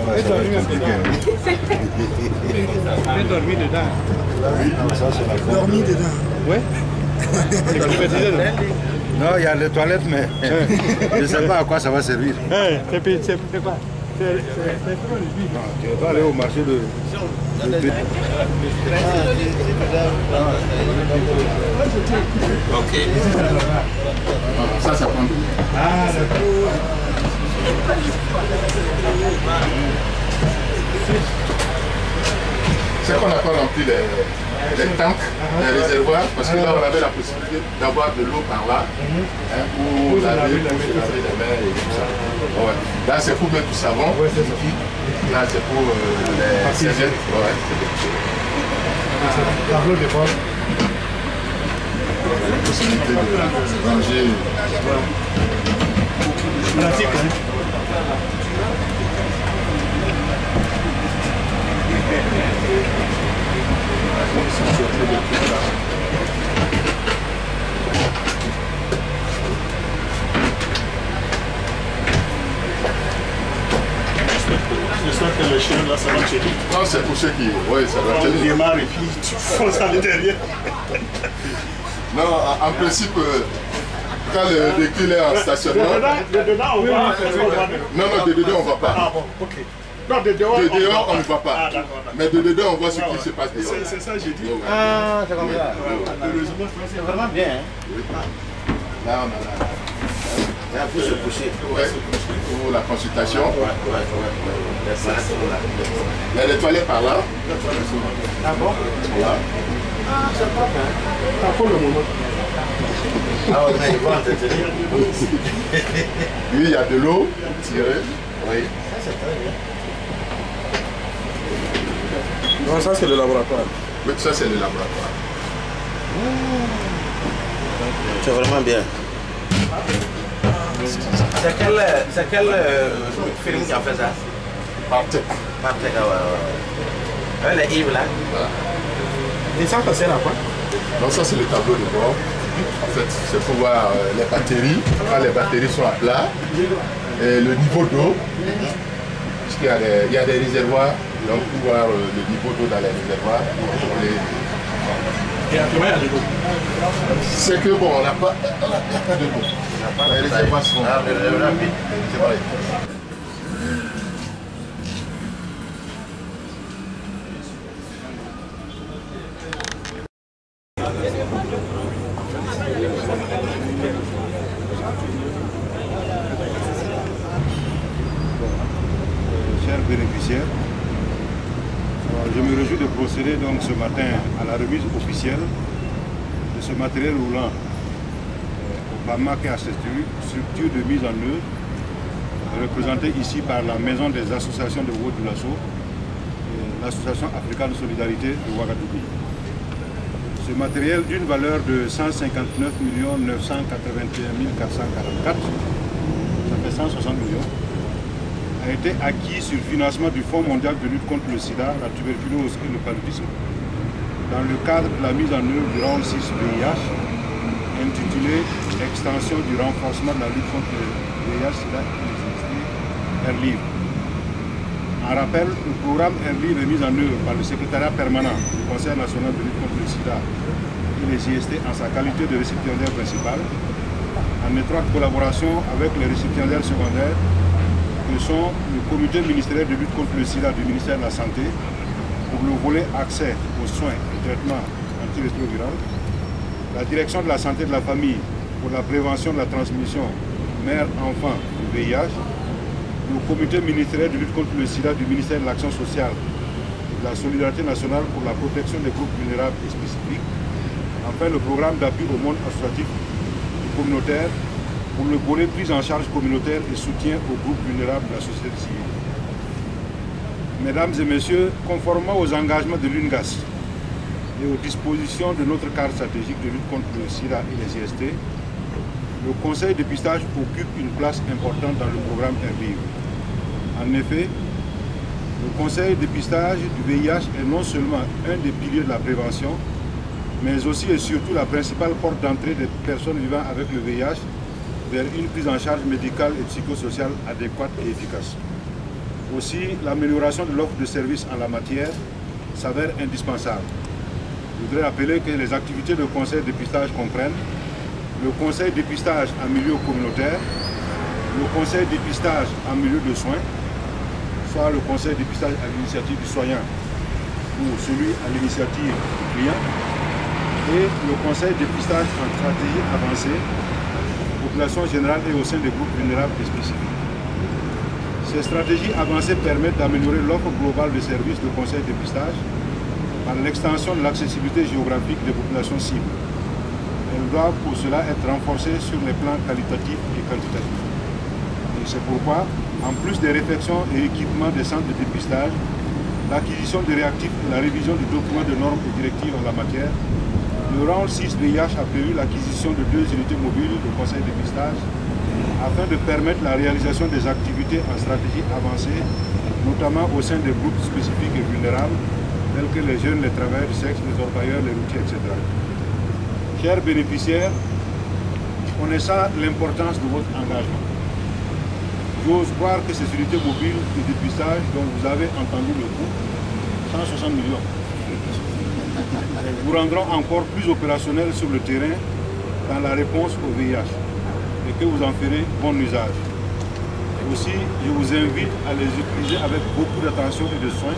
Ouais, ça va être compliqué. J'ai dormi dedans. Oui, ça c'est la Dormi dedans. Ouais. C'est climatisé dedans. Non, il y a les toilettes, mais je ne sais pas à quoi ça va servir. C'est quoi? Non, tu vas aller au marché de... Ok. Ça prend. Ah, d'accord. C'est qu'on n'a pas rempli les tanks, les réservoirs, parce que là on avait la possibilité d'avoir de l'eau par là, pour laver les mains et tout ça. Ouais. Là c'est pour mettre du savon, là c'est pour les serviettes. Ouais. Tableau de bord. La possibilité de ranger. Pratique, hein? J'espère que le chien là ça va tirer. Non, c'est pour ceux qui. Oui, ça doit On être. démarre et puis tu fonces à l'intérieur. Non, en principe, quand le véhicule est en stationnement. De dedans on va. Non, de dedans on ne va pas. Ah bon, ok. Non, de dehors, De dehors on ne va pas. Ah, d'accord. Mais de dedans on voit ce qui se passe dehors. C'est ça, j'ai dit. Ah, c'est comme ça. Heureusement, C'est vraiment bien. Hein? Là, on a la. Là, pour se coucher. Ouais, pour la consultation. Ouais. Il y a des toilettes par là. Ah bon? Là. Ah, c'est pas bien. pas pour le moment. Ah, ouais, mais ils vont entretenir. Oui, il y a de l'eau tirée. Oui. Ça, c'est très bien. Non, ça c'est le laboratoire. Oui, ça c'est le laboratoire. C'est vraiment bien. C'est quel film qui a fait ça? Partec. Partec, ouais. Les Yves là. Et ça sert à quoi? Donc ça c'est le tableau de bord. En fait, c'est pour voir les batteries, quand les batteries sont à plat, et le niveau d'eau, puisqu'il y a des réservoirs, donc pour voir le niveau d'eau dans les réservoirs. Et actuellement, il y a de l'eau. C'est que bon, on n'a pas de l'eau. Les réservoirs sont rapide. C'est vrai. Chers bénéficiaires, je me réjouis de procéder donc ce matin à la remise officielle de ce matériel roulant au PAMAC et à cette structure de mise en œuvre représentée ici par la Maison des associations de Ouaddoulasso et l'Association africaine de solidarité de Ouagadougou. Ce matériel d'une valeur de 159 981 444, ça fait 160 millions, a été acquis sur le financement du Fonds mondial de lutte contre le sida, la tuberculose et le paludisme dans le cadre de la mise en œuvre du round 6 VIH intitulé Extension du renforcement de la lutte contre le VIH, sida et les Air-Live. En rappel, le programme Air-Live est mis en œuvre par le secrétariat permanent du Conseil national de lutte contre le sida et les IST en sa qualité de récipiendaire principal, en étroite collaboration avec les récipiendaires secondaires que sont le comité ministériel de lutte contre le sida du ministère de la Santé pour le volet accès aux soins et traitements antirétroviraux, la direction de la santé de la famille pour la prévention de la transmission mère-enfant du VIH, le comité ministériel de lutte contre le sida du ministère de l'Action sociale et de la solidarité nationale pour la protection des groupes vulnérables et spécifiques, enfin le programme d'appui au monde associatif et communautaire pour le volet prise en charge communautaire et soutien aux groupes vulnérables de la société civile. Mesdames et messieurs, conformément aux engagements de l'UNGAS et aux dispositions de notre cadre stratégique de lutte contre le sida et les IST, le conseil de dépistage occupe une place importante dans le programme Air-Live. En effet, le conseil de dépistage du VIH est non seulement un des piliers de la prévention, mais aussi et surtout la principale porte d'entrée des personnes vivant avec le VIH vers une prise en charge médicale et psychosociale adéquate et efficace. Aussi, l'amélioration de l'offre de services en la matière s'avère indispensable. Je voudrais rappeler que les activités de conseil dépistage comprennent le conseil dépistage en milieu communautaire, le conseil dépistage en milieu de soins, soit le conseil dépistage à l'initiative du soignant ou celui à l'initiative du client, et le conseil dépistage en stratégie avancée, population générale et au sein des groupes vulnérables et spécifiques. Ces stratégies avancées permettent d'améliorer l'offre globale de services de conseil dépistage par l'extension de l'accessibilité géographique des populations cibles. Elles doivent pour cela être renforcées sur les plans qualitatifs et quantitatifs. Et c'est pourquoi, en plus des réflexions et équipements des centres de dépistage, l'acquisition de réactifs et la révision du document de normes et directives en la matière, le round 6 VIH a prévu l'acquisition de 2 unités mobiles de conseil dépistage afin de permettre la réalisation des activités en stratégie avancée, notamment au sein des groupes spécifiques et vulnérables, tels que les jeunes, les travailleurs du sexe, les orpailleurs, les routiers, etc. Chers bénéficiaires, connaissant l'importance de votre engagement, j'ose croire que ces unités mobiles de dépistage dont vous avez entendu le coût, 160 millions, vous rendront encore plus opérationnels sur le terrain dans la réponse au VIH et que vous en ferez bon usage. Aussi, je vous invite à les utiliser avec beaucoup d'attention et de soin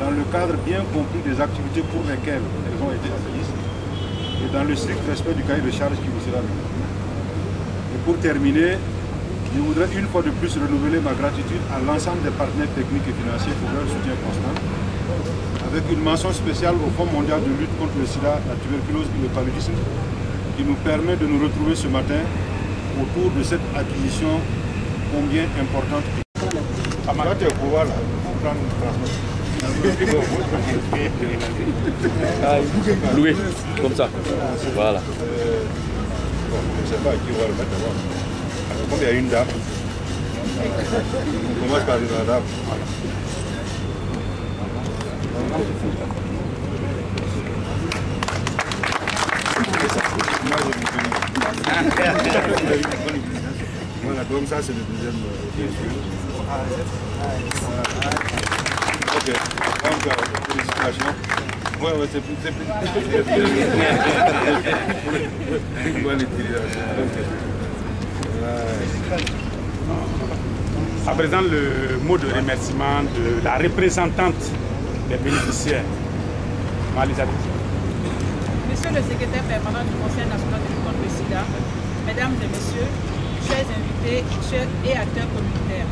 dans le cadre bien compris des activités pour lesquelles elles ont été acquises et dans le strict respect du cahier de charge qui vous sera mis. Et pour terminer, je voudrais une fois de plus renouveler ma gratitude à l'ensemble des partenaires techniques et financiers pour leur soutien constant, avec une mention spéciale au Fonds mondial de lutte contre le sida, la tuberculose et le paludisme, qui nous permet de nous retrouver ce matin autour de cette acquisition combien importante. Loué, comme ça. Voilà. Je ne sais pas à qui on va le mettre d'abord. Comme il y a une dame, on commence par la dame. Voilà, donc ça c'est le deuxième bien sûr. Ok, donc félicitations. Ouais, c'est plus. Bonne utilisation. À présent, le mot de remerciement de la représentante des bénéficiaires. Monsieur le secrétaire permanent du Conseil national de lutte contre le sida, mesdames et messieurs, chers invités et acteurs communautaires,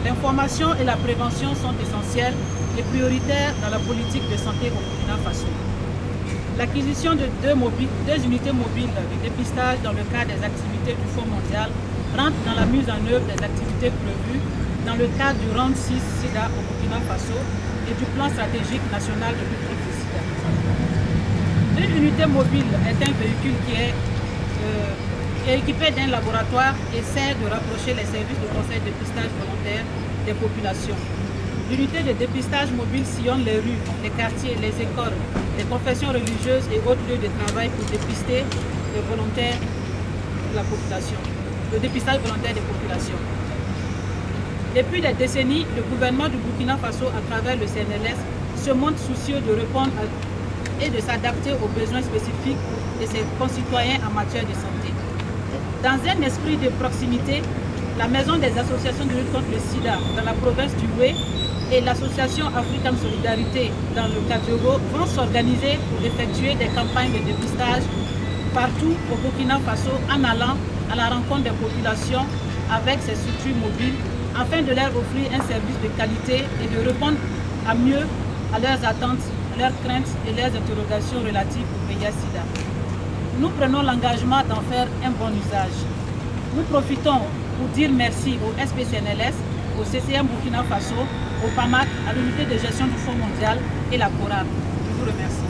l'information et la prévention sont essentielles et prioritaires dans la politique de santé au Burkina Faso. L'acquisition de deux unités mobiles de dépistage dans le cadre des activités du Fonds mondial rentre dans la mise en œuvre des activités prévues dans le cadre du round 6 SIDA au Burkina Faso et du plan stratégique national de lutte contre le sida. Une unité mobile est un véhicule qui est équipé d'un laboratoire et sert de rapprocher les services de conseil de dépistage volontaire des populations. L'unité de dépistage mobile sillonne les rues, les quartiers, les écoles, les confessions religieuses et autres lieux de travail pour dépister les volontaires de la population, le dépistage volontaire des populations. Depuis des décennies, le gouvernement du Burkina Faso, à travers le CNLS, se montre soucieux de répondre et de s'adapter aux besoins spécifiques de ses concitoyens en matière de santé. Dans un esprit de proximité, la Maison des associations de lutte contre le sida dans la province du Oué et l'Association Africaine Solidarité dans le Kadjogo vont s'organiser pour effectuer des campagnes de dépistage partout au Burkina Faso en allant à la rencontre des populations avec ces structures mobiles afin de leur offrir un service de qualité et de répondre à mieux à leurs attentes, leurs craintes et leurs interrogations relatives au VIH-Sida. Nous prenons l'engagement d'en faire un bon usage. Nous profitons pour dire merci au SPCNLS, au CCM Burkina Faso, au PAMAC, à l'unité de gestion du Fonds mondial et la CORAB. Je vous remercie.